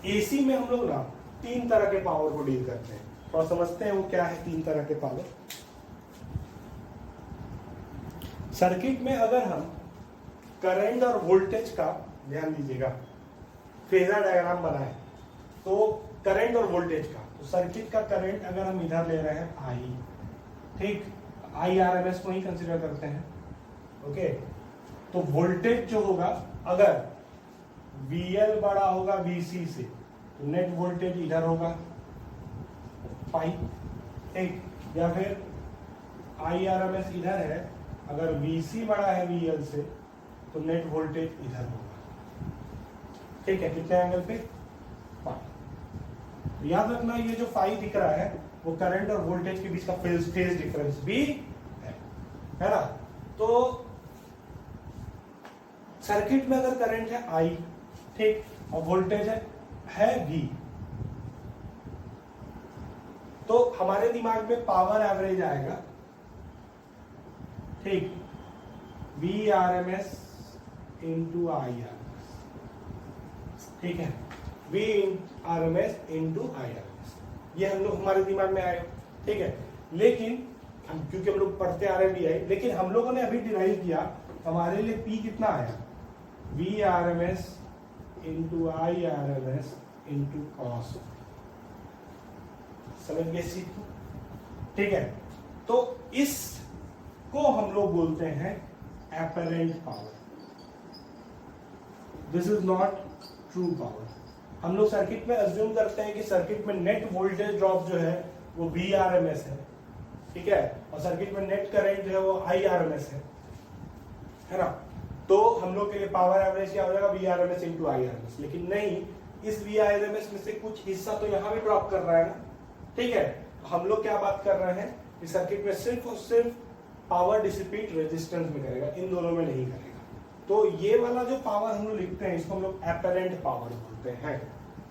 एसी में हम लोग ना 3 तरह के पावर को डील करते हैं, थोड़ा समझते हैं वो क्या है 3 तरह के पावर। सर्किट में अगर हम करंट और वोल्टेज का, ध्यान दीजिएगा, फेजर डायग्राम बनाए तो करंट और वोल्टेज का, तो सर्किट का करंट अगर हम इधर ले रहे हैं I, ठीक, IRMS को ही कंसीडर करते हैं। ओके, तो वोल्टेज जो होगा, अगर VL बड़ा होगा VC से, तो नेट वोल्टेज इधर होगा पाई। ठीक, या फिर IRMS इधर है, अगर VC बड़ा है VL से, तो नेट वोल्टेज इधर होगा। ठीक है, कितने एंगल पे? पाई। तो याद रखना, ये जो फाई दिख रहा है वो करंट और वोल्टेज के बीच का फेज डिफरेंस भी है ना। तो सर्किट में अगर करंट है I, ठीक, और वोल्टेज है V, तो हमारे दिमाग में पावर एवरेज आएगा, ठीक, VRMS इंटू IRMS। ठीक है, VRMS इंटू IRMS, ये हम लोग हमारे दिमाग में आएगा। ठीक है, लेकिन हम, क्योंकि हम लोग पढ़ते आ रहे हैं VI, लेकिन हम लोगों ने अभी डिराइव किया, हमारे लिए P कितना आया? VRMS into IRMS into cos. समझ गए चीज को? ठीक है, तो इसको हम लोग बोलते हैं apparent power. This is not true power. हम लोग सर्किट में अज्यूम करते हैं कि सर्किट में नेट वोल्टेज ड्रॉप जो है वो VRMS है, ठीक है, और सर्किट में नेट करंट जो है वो IRMS है ना। तो हम लोग के लिए पावर एवरेज क्या हो जाएगा? VRMS into IRMS। लेकिन नहीं, इस VRMS में से कुछ हिस्सा तो यहाँ भी ड्रॉप कर रहा है ना। ठीक है, हम लोग क्या बात कर रहे हैं कि सर्किट में सिर्फ और सिर्फ पावर डिसिपेट रेजिस्टेंस में करेगा, इन दोनों में नहीं करेगा। तो ये वाला जो पावर हम लोग लिखते हैं, इसको हम लोग एपरेंट पावर बोलते हैं।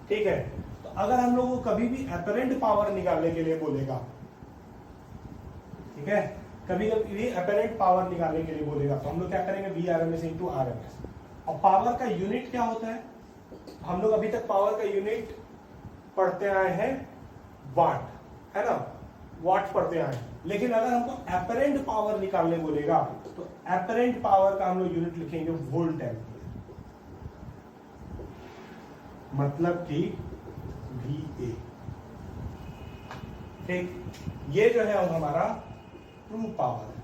ठीक है, तो अगर हम लोग को कभी भी एपरेंट पावर निकालने के लिए बोलेगा ठीक है। कभी कभी अपेरेंट पावर निकालने के लिए बोलेगा तो हम लोग क्या करेंगे, VRMS इंटू RMS। और पावर का यूनिट क्या होता है, हम लोग अभी तक पावर का यूनिट पढ़ते आए हैं वाट, है ना, वाट पढ़ते आए हैं। लेकिन अगर हमको अपेरेंट पावर निकालने बोलेगा तो अपेरेंट पावर का हम लोग यूनिट लिखेंगे वोल्ट एम्पीयर, मतलब कि VA। ठीक, ये जो है हमारा ट्रू पावर है,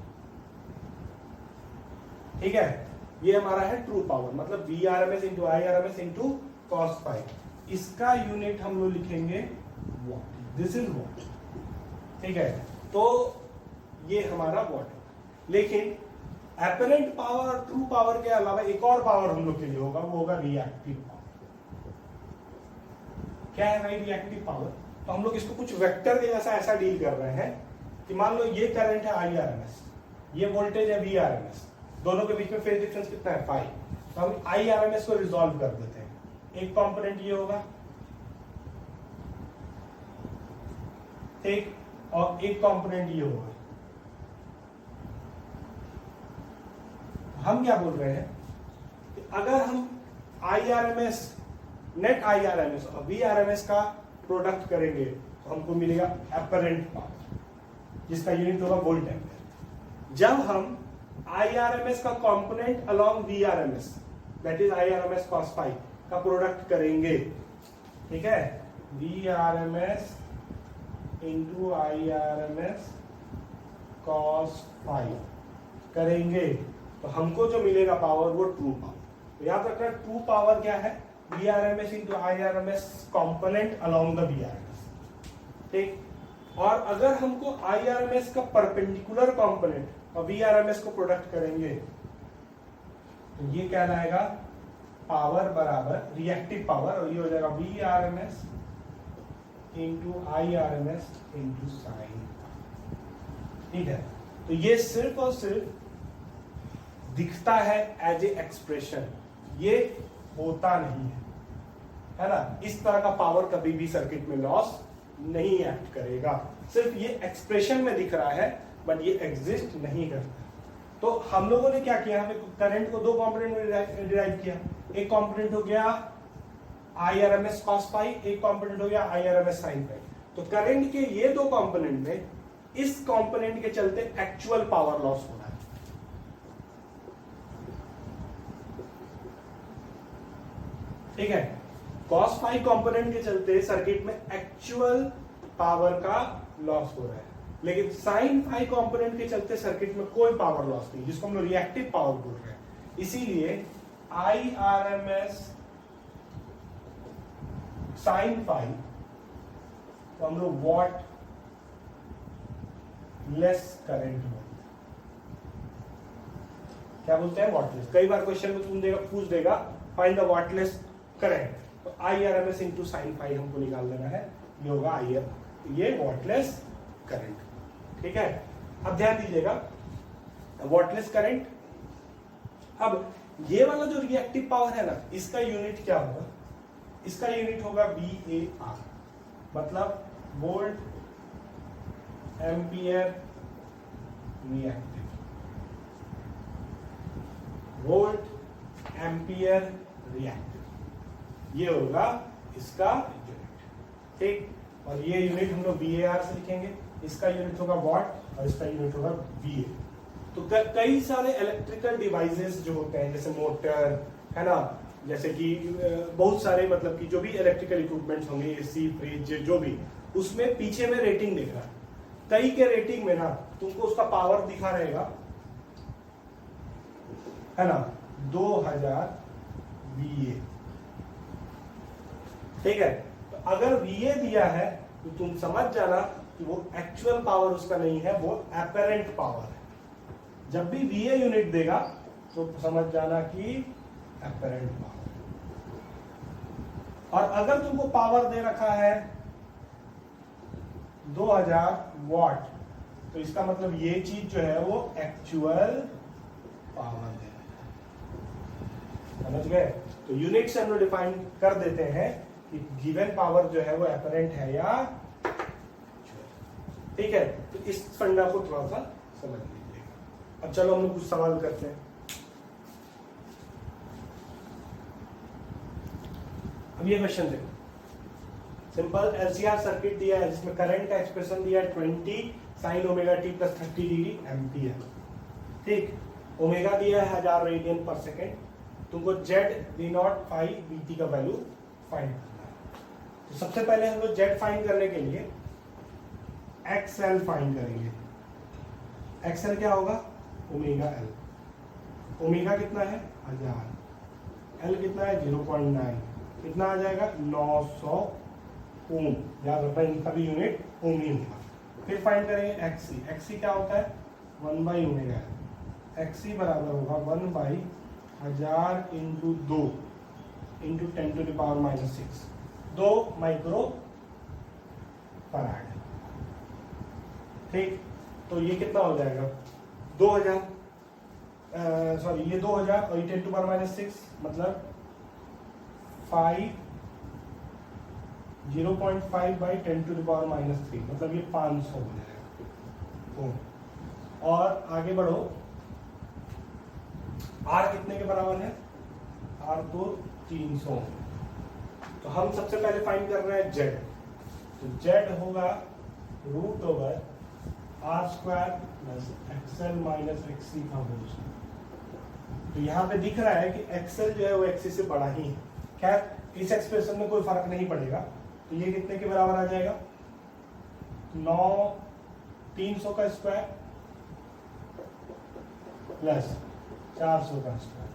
ठीक है, ये हमारा है ट्रू पावर, मतलब VRMS into IRMS into cos phi. इसका यूनिट हम लोग लिखेंगे वॉट, दिस इज वॉट, ठीक है। तो ये हमारा वॉट है। लेकिन एपरेंट पावर और ट्रू पावर के अलावा एक और पावर हम लोग के लिए होगा, वो होगा रिएक्टिव पावर। क्या है भाई रिएक्टिव पावर? तो हम लोग इसको कुछ वेक्टर के जैसा ऐसा डील कर रहे हैं कि मान लो ये करंट है IRMS, ये वोल्टेज है VRMS, दोनों के बीच में फेज डिफरेंस कितना है फाई। तो हम IRMS को रिजॉल्व कर देते हैं। एक कंपोनेंट ये होगा, ठीक, और एक कंपोनेंट ये होगा। हम क्या बोल रहे हैं कि अगर हम IRMS, नेट IRMS और VRMS का प्रोडक्ट करेंगे तो हमको मिलेगा एपरेंट पावर, जिसका यूनिट होगा वोल्ट एम्पीयर। जब हम IRMS का component along VRMS, that is IRMS cos phi का प्रोडक्ट करेंगे, ठीक है, VRMS into IRMS cos phi करेंगे तो हमको जो मिलेगा पावर वो ट्रू पावर। तो याद रखना ट्रू पावर क्या है, VRMS into IRMS component along the VRMS, ठीक। और अगर हमको IRMS का परपेंडिकुलर कंपोनेंट और VRMS को प्रोडक्ट करेंगे तो ये क्या आएगा, पावर बराबर रिएक्टिव पावर, और ये हो जाएगा VRMS into IRMS into sine, ठीक है। तो ये सिर्फ और सिर्फ दिखता है एज ए एक्सप्रेशन, ये होता नहीं है ना। इस तरह का पावर कभी भी सर्किट में लॉस नहीं एक्ट करेगा, सिर्फ ये एक्सप्रेशन में दिख रहा है बट ये एग्जिस्ट नहीं करता। तो हम लोगों ने क्या किया, हमें करंट को दो कंपोनेंट में डिराइव किया। एक कंपोनेंट हो गया IRMS cos फाई, एक कंपोनेंट हो गया IRMS sin फाई। तो करंट के ये दो कंपोनेंट में इस कंपोनेंट के चलते एक्चुअल पावर लॉस हो रहा है, ठीक है। cos फाई कंपोनेंट के चलते सर्किट में एक्चुअल पावर का लॉस हो रहा है, लेकिन sin फाई कंपोनेंट के चलते सर्किट में कोई पावर लॉस नहीं, जिसको हम लोग रिएक्टिव पावर बोल रहे हैं। इसीलिए IRMS sin फाई तो हम लोग वॉट लेस करंट बोलते हैं। क्या बोलते हैं, वॉटलेस। कई बार क्वेश्चन में पूछ देगा फाइंड द वॉटलेस करंट, तो IRMS इंटू साइन फाई हमको निकाल देना है, ये होगा ये वॉटलेस करंट, ठीक है। अब ध्यान दीजिएगा, वॉटलेस करंट, अब ये वाला जो रिएक्टिव पावर है ना, इसका यूनिट क्या होगा, इसका यूनिट होगा VAR, मतलब volt ampere reactive, volt ampere reactive, ये होगा इसका यूनिट, ठीक। और ये यूनिट हम लोग VAR से लिखेंगे, इसका यूनिट होगा वॉट और इसका यूनिट होगा VA। तो कई सारे इलेक्ट्रिकल डिवाइसेस जो होते हैं, जैसे मोटर है ना, जैसे कि बहुत सारे मतलब कि जो भी इलेक्ट्रिकल इक्विपमेंट्स होंगे, AC, फ्रिज, जो भी, उसमें पीछे में रेटिंग दिख रहा है। कई के रेटिंग में ना तुमको उसका पावर दिखा रहेगा, है ना, 2000 VA, ठीक है। तो अगर VA दिया है तो तुम समझ जाना कि वो एक्चुअल पावर उसका नहीं है, वो एपरेंट पावर है। जब भी VA यूनिट देगा तो समझ जाना कि एपरेंट पावर। और अगर तुमको पावर दे रखा है 2000 वॉट, तो इसका मतलब ये चीज जो है वो एक्चुअल पावर दे रहा है, समझ गए। तो यूनिट से हम लोग डिफाइन कर देते हैं कि गिवन पावर जो है वो एपरेंट है या, ठीक है। तो इस फंडा को थोड़ा सा समझ लीजिएगा। अब चलो हम लोग कुछ सवाल करते हैं। अब ये क्वेश्चन देखो, सिंपल एलसीआर सर्किट दिया है जिसमें करंट का एक्सप्रेशन दिया है 20 sin omega T plus 30 degree ampere. ठीक, ओमेगा दिया है 1000 रेडियन पर सेकेंड। तुमको Z V naught five B T का वैल्यू फाइंड करना है। तो सबसे पहले हम लोग जेड फाइंड करने के लिए एक्सएल फाइंड करेंगे। एक्सएल क्या होगा? Omega L. ओमेगा कितना है? 1000। एल कितना है? 0.9। कितना आ जाएगा? 900 ओम। याद रखना इनका भी यूनिट ओम ही होगा। फिर फाइंड करेंगे एक्सी। एक्सी क्या होता है? 1 बाई ओमेगा एल। एक्सी बराबर होगा 1 by 1000 into 2 into 10 to the power minus 6, 2 micro farad. ठीक, तो ये कितना हो जाएगा? 2000, सॉरी ये 2000 और ये 10 टू पावर माइनस 6 मतलब 0.5 by 10 to the power minus 3 मतलब ये 500 हो जाएगा ओम। और आगे बढ़ो, आर कितने के बराबर है? आर तो 300। तो हम सबसे पहले फाइंड कर रहे हैं जेड। तो जेड होगा root over R square plus XL minus XC का होल स्क्वायर। तो यहाँ पे दिख रहा है कि एक्सएल जो है वो एक्सी से बड़ा ही है। खैर इस एक्सप्रेशन में कोई फर्क नहीं पड़ेगा। तो ये कितने के बराबर आ जाएगा? 300 का स्क्वायर प्लस 400 का स्क्वायर,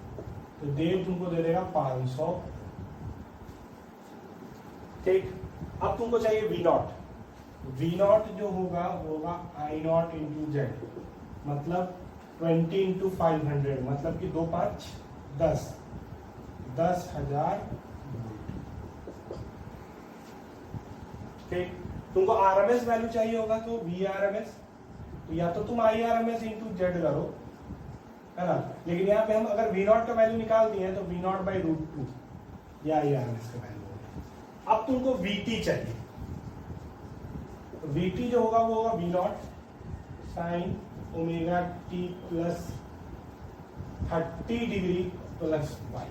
तो देव तुमको दे देगा 500। ठीक, अब तुमको चाहिए वी नॉट। वी नॉट जो होगा आई नॉट इंटू जेड मतलब 20 इंटू 500 मतलब कि 2 5 10, 10,000 वोल्ट। ठीक, तुमको आरएमएस वैल्यू चाहिए होगा तो वी आरएमएस, तो या तो तुम आई आरएमएस इंटू जेड करो, है ना। लेकिन यहाँ पे हम अगर वी नॉट का वैल्यू निकाल दिए तो वी नॉट बाई रूट 2 या आई आरएमएस का वैल्यू होगा। अब तुमको वीटी चाहिए, तो वीटी जो होगा वो होगा V naught sine omega T plus 30 degree plus 5।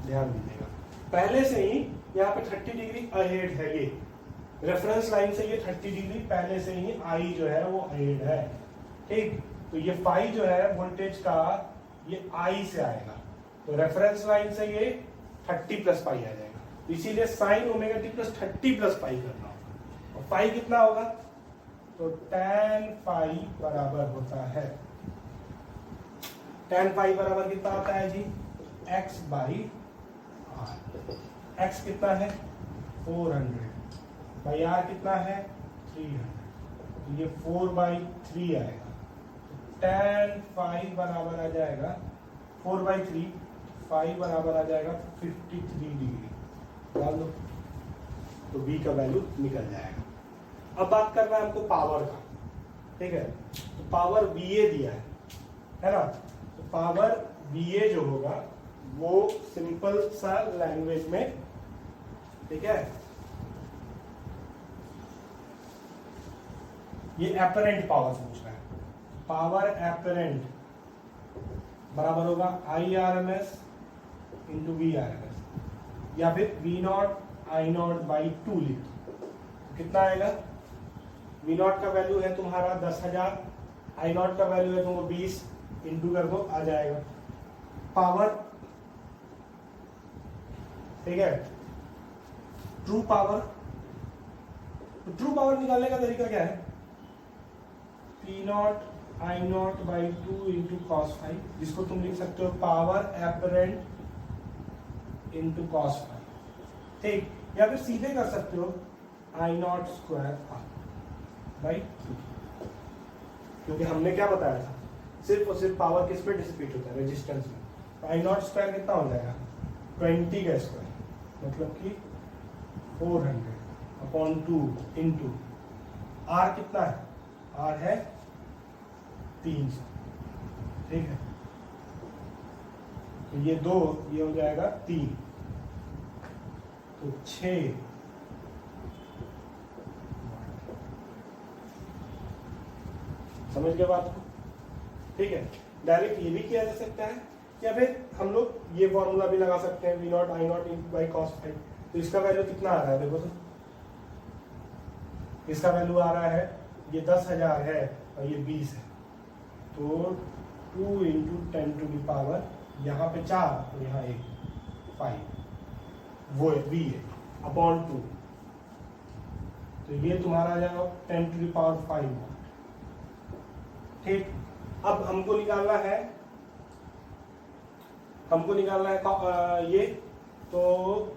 ध्यान दीजिएगा पहले से ही यहाँ पे 30 डिग्री अहेड है। ये रेफरेंस लाइन से ये 30 डिग्री पहले से ही आई जो है वो अहेड है। ठीक, तो ये फाई जो है वोल्टेज का ये आई से आएगा, तो रेफरेंस लाइन से ये 30 प्लस पाई आ जाएगा। तो इसीलिए sign omega T plus 30 plus pi करना होगा। और फाई कितना होगा? तो tan फाई बराबर होता है, tan फाई बराबर कितना होता है जी? x by R. x कितना है? 400 बाई आर कितना है? 300, तो ये 4/3 आएगा। tan फाई बराबर आ जाएगा 4/3, फाई बराबर आ जाएगा 53 डिग्री। डाल दो तो b का वैल्यू निकल जाएगा। अब बात करना है हमको पावर का। ठीक है, तो पावर VA दिया है ना। तो पावर VA जो होगा वो सिंपल सा लैंग्वेज में, ठीक है, ये एपरेंट पावर पूछ रहा है। पावर एपरेंट बराबर होगा I R M S into V R M S, या फिर V not I naught by 2 लिख दो। कितना आएगा? वी नॉट का वैल्यू है तुम्हारा 10,000, आई नॉट का वैल्यू है तुमको 20, इंटू कर दो आ जाएगा पावर। ठीक है, ट्रू पावर। तो ट्रू पावर निकालने का तरीका क्या है? P not I naught by 2 into cos five, जिसको तुम लिख सकते हो power apparent into cos five. ठीक, या फिर सीधे कर सकते हो आई नॉट स्क्वायर बाई 2, क्योंकि हमने क्या बताया था, सिर्फ और सिर्फ पावर किस पे डिसिपेट होता है? रेजिस्टेंस में। तो आई नॉट स्क्वायर कितना हो जाएगा? 20 का स्क्वायर मतलब कि 400/2 इंटू आर कितना है? आर है 300। ठीक है, तो ये 2, ये हो जाएगा 3, तो 6। समझ गए बात को? ठीक है, डायरेक्ट ये भी किया जा सकता है, या फिर हम लोग ये फॉर्मूला भी लगा सकते हैं V not I naught by cos five. तो इसका वैल्यू कितना आ रहा है देखो तो, इसका वैल्यू आ रहा है, ये 10,000 है और ये 20 है, तो 2 इंटू 10 टू द पावर, यहाँ पे 4 और यहाँ 1, 5, वो है v है अपॉन 2, तो ये तुम्हारा आ जाएगा 10 टू द पावर 5 वाट। ठीक, अब हमको निकालना है ये, तो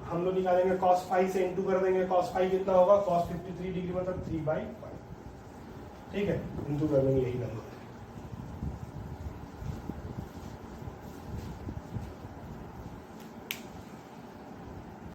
हम लोग निकालेंगे cos 5 से इंटू कर देंगे, cos 5 कितना होगा, cos 53 डिग्री मतलब 3/5, ठीक है, इंटू कर देंगे, यही नंबर।